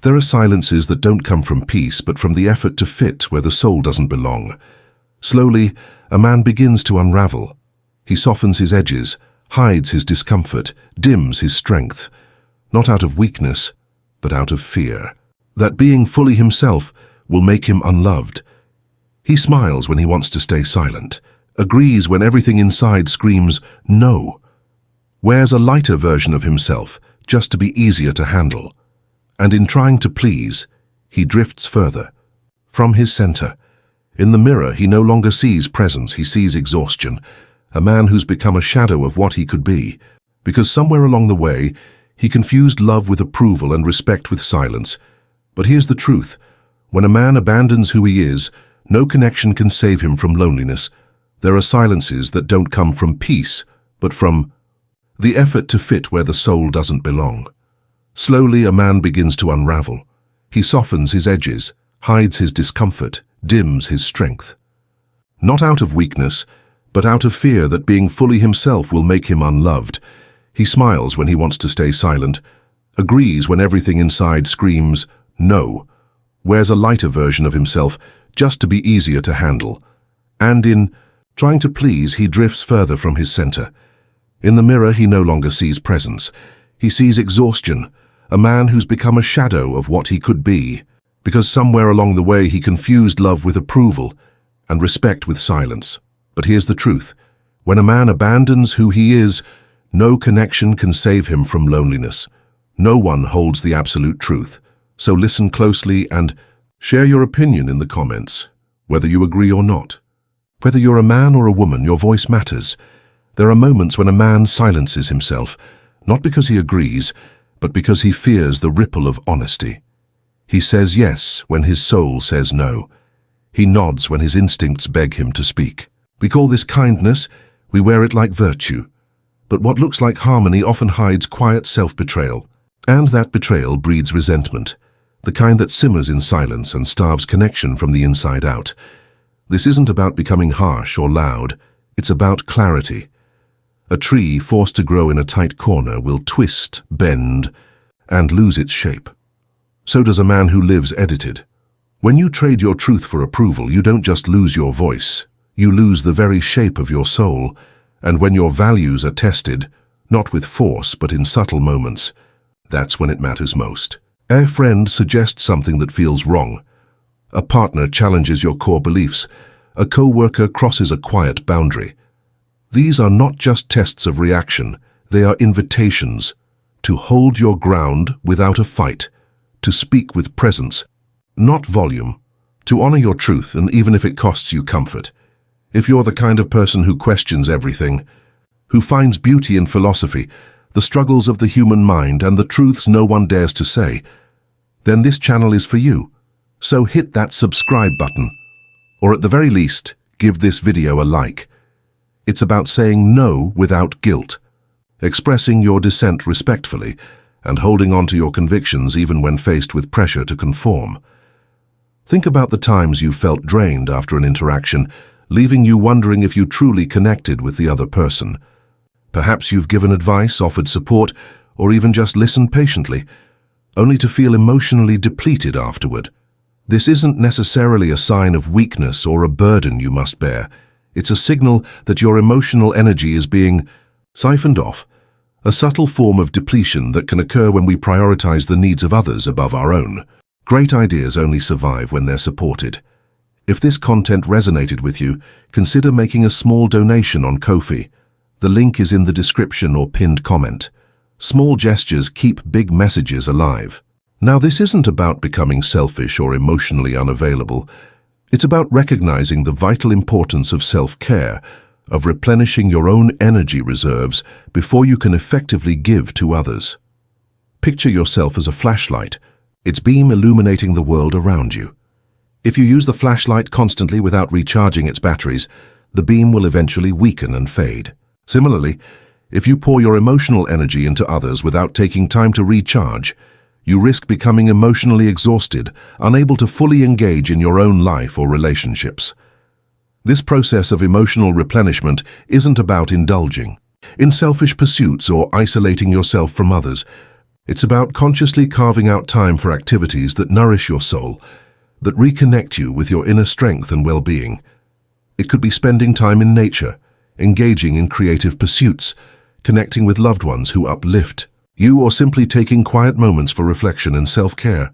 There are silences that don't come from peace, but from the effort to fit where the soul doesn't belong. Slowly, a man begins to unravel. He softens his edges, hides his discomfort, dims his strength, not out of weakness, but out of fear. That being fully himself will make him unloved. He smiles when he wants to stay silent, agrees when everything inside screams no, wears a lighter version of himself just to be easier to handle. And in trying to please, he drifts further, from his center. In the mirror, he no longer sees presence, he sees exhaustion, a man who's become a shadow of what he could be, because somewhere along the way, he confused love with approval and respect with silence. But here's the truth. When a man abandons who he is, no connection can save him from loneliness. There are silences that don't come from peace, but from the effort to fit where the soul doesn't belong. Slowly, a man begins to unravel. He softens his edges, hides his discomfort, dims his strength. Not out of weakness, but out of fear that being fully himself will make him unloved. He smiles when he wants to stay silent, agrees when everything inside screams no, wears a lighter version of himself just to be easier to handle. And in trying to please, he drifts further from his center. In the mirror, he no longer sees presence. He sees exhaustion, a man who's become a shadow of what he could be, because somewhere along the way he confused love with approval and respect with silence. But here's the truth. When a man abandons who he is, no connection can save him from loneliness. No one holds the absolute truth. So listen closely and share your opinion in the comments, whether you agree or not. Whether you're a man or a woman, your voice matters. There are moments when a man silences himself, not because he agrees, but because he fears the ripple of honesty. He says yes when his soul says no. He nods when his instincts beg him to speak. We call this kindness, we wear it like virtue. But what looks like harmony often hides quiet self-betrayal. And that betrayal breeds resentment, the kind that simmers in silence and starves connection from the inside out. This isn't about becoming harsh or loud, it's about clarity. A tree forced to grow in a tight corner will twist, bend, and lose its shape. So does a man who lives edited. When you trade your truth for approval, you don't just lose your voice, you lose the very shape of your soul. And when your values are tested, not with force but in subtle moments, that's when it matters most. A friend suggests something that feels wrong. A partner challenges your core beliefs. A co-worker crosses a quiet boundary. These are not just tests of reaction, they are invitations to hold your ground without a fight, to speak with presence, not volume, to honor your truth, and even if it costs you comfort. If you're the kind of person who questions everything, who finds beauty in philosophy, the struggles of the human mind, and the truths no one dares to say, then this channel is for you. So hit that subscribe button, or at the very least, give this video a like. It's about saying no without guilt, expressing your dissent respectfully, and holding on to your convictions even when faced with pressure to conform. Think about the times you felt drained after an interaction, leaving you wondering if you truly connected with the other person. Perhaps you've given advice, offered support, or even just listened patiently, only to feel emotionally depleted afterward. This isn't necessarily a sign of weakness or a burden you must bear. It's a signal that your emotional energy is being siphoned off, a subtle form of depletion that can occur when we prioritize the needs of others above our own. Great ideas only survive when they're supported. If this content resonated with you, consider making a small donation on Ko-fi. The link is in the description or pinned comment. Small gestures keep big messages alive. Now, this isn't about becoming selfish or emotionally unavailable. It's about recognizing the vital importance of self-care, of replenishing your own energy reserves before you can effectively give to others. Picture yourself as a flashlight, its beam illuminating the world around you. If you use the flashlight constantly without recharging its batteries, the beam will eventually weaken and fade. Similarly, if you pour your emotional energy into others without taking time to recharge, you risk becoming emotionally exhausted, unable to fully engage in your own life or relationships. This process of emotional replenishment isn't about indulging in selfish pursuits or isolating yourself from others. It's about consciously carving out time for activities that nourish your soul, that reconnect you with your inner strength and well-being. It could be spending time in nature, engaging in creative pursuits, connecting with loved ones who uplift you, or simply taking quiet moments for reflection and self-care.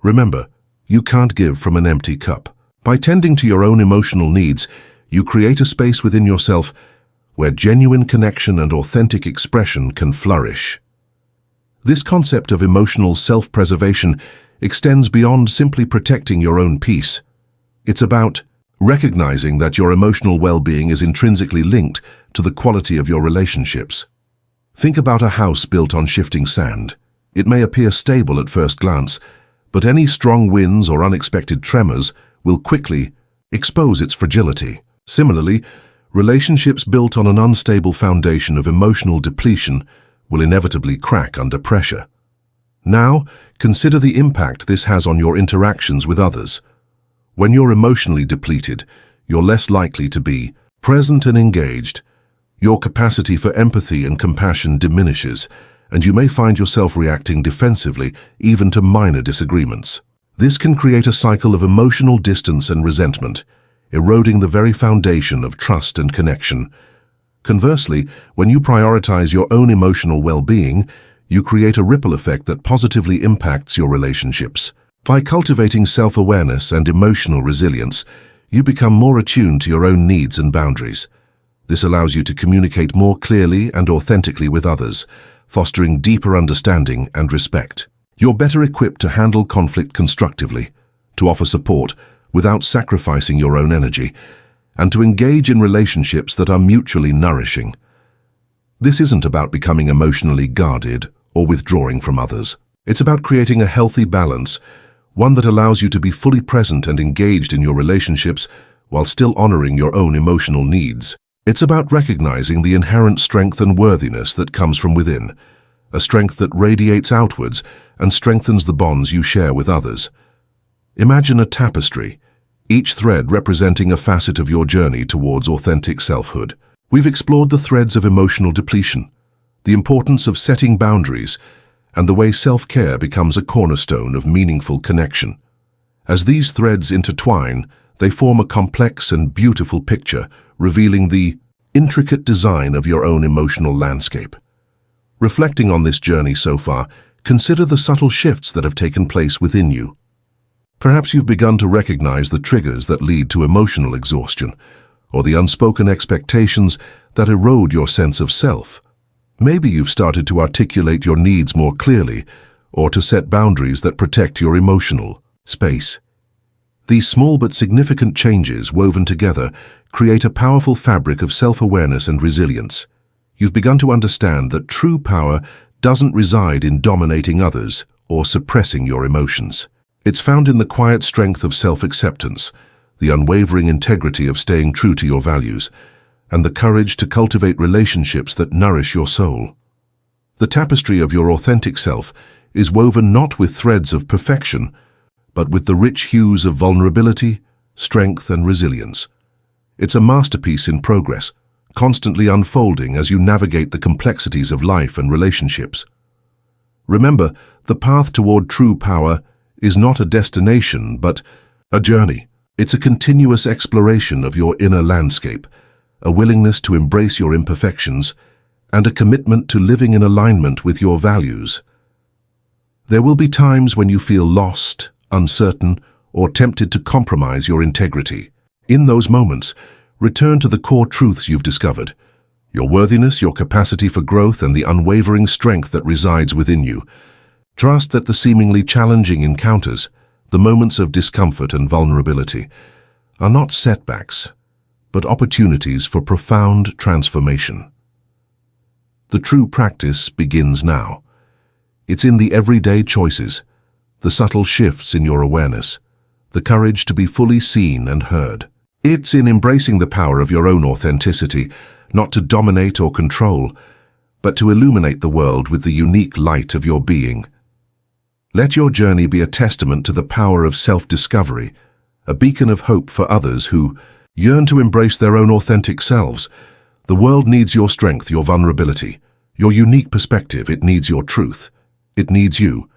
Remember, you can't give from an empty cup. By tending to your own emotional needs, you create a space within yourself where genuine connection and authentic expression can flourish. This concept of emotional self-preservation extends beyond simply protecting your own peace. It's about recognizing that your emotional well-being is intrinsically linked to the quality of your relationships. Think about a house built on shifting sand. It may appear stable at first glance, but any strong winds or unexpected tremors will quickly expose its fragility. Similarly, relationships built on an unstable foundation of emotional depletion will inevitably crack under pressure. Now, consider the impact this has on your interactions with others. When you're emotionally depleted, you're less likely to be present and engaged. Your capacity for empathy and compassion diminishes, and you may find yourself reacting defensively even to minor disagreements. This can create a cycle of emotional distance and resentment, eroding the very foundation of trust and connection. Conversely, when you prioritize your own emotional well-being, you create a ripple effect that positively impacts your relationships. By cultivating self-awareness and emotional resilience, you become more attuned to your own needs and boundaries. This allows you to communicate more clearly and authentically with others, fostering deeper understanding and respect. You're better equipped to handle conflict constructively, to offer support without sacrificing your own energy, and to engage in relationships that are mutually nourishing. This isn't about becoming emotionally guarded or withdrawing from others. It's about creating a healthy balance, one that allows you to be fully present and engaged in your relationships while still honoring your own emotional needs. It's about recognizing the inherent strength and worthiness that comes from within, a strength that radiates outwards and strengthens the bonds you share with others. Imagine a tapestry, each thread representing a facet of your journey towards authentic selfhood. We've explored the threads of emotional depletion, the importance of setting boundaries, and the way self-care becomes a cornerstone of meaningful connection. As these threads intertwine, they form a complex and beautiful picture, revealing the intricate design of your own emotional landscape. Reflecting on this journey so far, consider the subtle shifts that have taken place within you. Perhaps you've begun to recognize the triggers that lead to emotional exhaustion, or the unspoken expectations that erode your sense of self. Maybe you've started to articulate your needs more clearly, or to set boundaries that protect your emotional space. These small but significant changes woven together create a powerful fabric of self-awareness and resilience. You've begun to understand that true power doesn't reside in dominating others or suppressing your emotions. It's found in the quiet strength of self-acceptance, the unwavering integrity of staying true to your values, and the courage to cultivate relationships that nourish your soul. The tapestry of your authentic self is woven not with threads of perfection, but with the rich hues of vulnerability, strength, and resilience. It's a masterpiece in progress, constantly unfolding as you navigate the complexities of life and relationships. Remember, the path toward true power is not a destination, but a journey. It's a continuous exploration of your inner landscape, a willingness to embrace your imperfections, and a commitment to living in alignment with your values. There will be times when you feel lost, uncertain, or tempted to compromise your integrity. In those moments, return to the core truths you've discovered: your worthiness, your capacity for growth, and the unwavering strength that resides within you. Trust that the seemingly challenging encounters, the moments of discomfort and vulnerability, are not setbacks, but opportunities for profound transformation. The true practice begins now. It's in the everyday choices, the subtle shifts in your awareness, the courage to be fully seen and heard. It's in embracing the power of your own authenticity, not to dominate or control, but to illuminate the world with the unique light of your being. Let your journey be a testament to the power of self-discovery, a beacon of hope for others who yearn to embrace their own authentic selves. The world needs your strength, your vulnerability, your unique perspective. It needs your truth. It needs you.